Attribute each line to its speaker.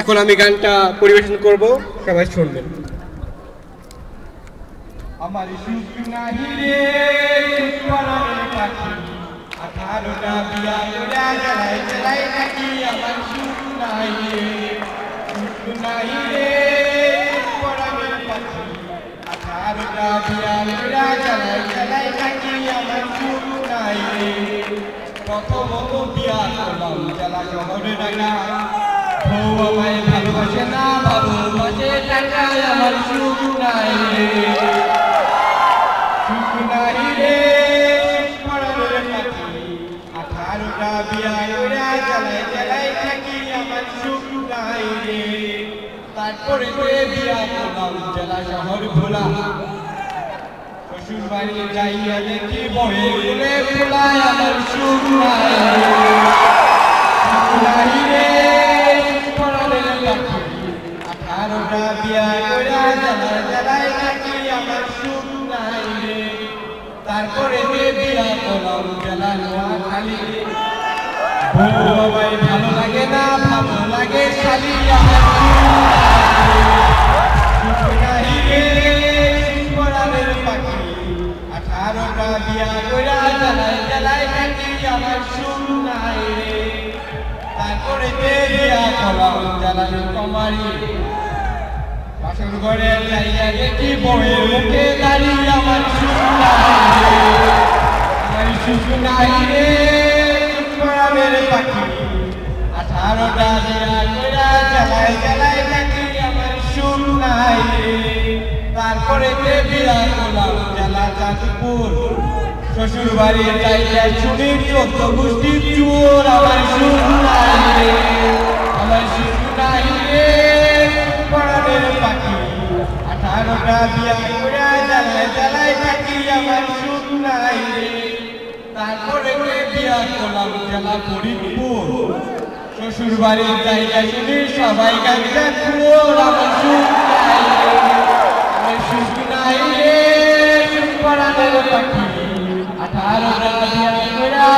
Speaker 1: এখন আমি গানটা পরিবেশন করব, সবাই শুনবেন।
Speaker 2: আমার সুখ নাহি রে পরাণের পাখি 18টা বিয়া উড়া জ্বালাই জ্বালাই থাকি আমার সুখ নাই রে পরাণের পাখি 18টা বিয়া উড়া জ্বালাই জ্বালাই থাকি আমার সুখ নাই রে প্রথমত বিয়া করলাম জ্বালা শহরে ডাকা বউ আমায় ভালোবাসে না ভালোবাসে টাকায় আমার সুখ নাই রে সুখ নাই রে পরাণের পাখি 18টা বিয়া উড়া জ্বালাই জ্বালাই থাকি আমার সুখ নাই রে তারপরে বিয়া করলাম জেলা শহর ভোলা শ্বশুর বাড়ি যাইয়া দেখি বহে বলে ভোলায় আমার সুখ নাই রে পরাণের পাখি 18টা বিয়া উড়া জ্বালাই জ্বালাই থাকি আমার সুখ নাই রে তারপরে বিয়া করলাম জেলা নোয়াখালী বউ আমায় ভালো লাগে না ভালো লাগে শালি আমার সুখ নাই রে পরাণের পাখি 18টা বিয়া কইরা জ্বালাই জ্বালাই থাকি আমার সুখ নাই রে তারপরে বিয়া করলাম জ্বালানি কমারি বাসর ঘরে যাইয়া দেখি বউয়ের মুখে দাঁড়িয়ে আমার সুখ নাই রে আমার সুখ নাই রে পরাণের পাখি 18টা বিয়া কইরা জ্বালাই জ্বালাই থাকি আমার সুখ নাই রে তারপরে বিয়া করলাম জেলা চাঁদপুর শ্বশুর বাড়ি যাইয়া শুনি 14 গোষ্ঠীর চোর আমার সুখ নাই রে আমার সুখ নাই রে পরাণের পাখি 18টা বিয়া কইরা জ্বালাই জ্বালাই থাকি আমার সুখ নাই রে তারপরে বিয়া করলাম জেলা ফরিদপুর শ্বশুর বাড়ি যাইয়া শুনি সবাই গাইছে চোর আমার সুখ নাই রে আমার সুখ নাই রে পরাণের পাখি 18টা বিয়া কইরা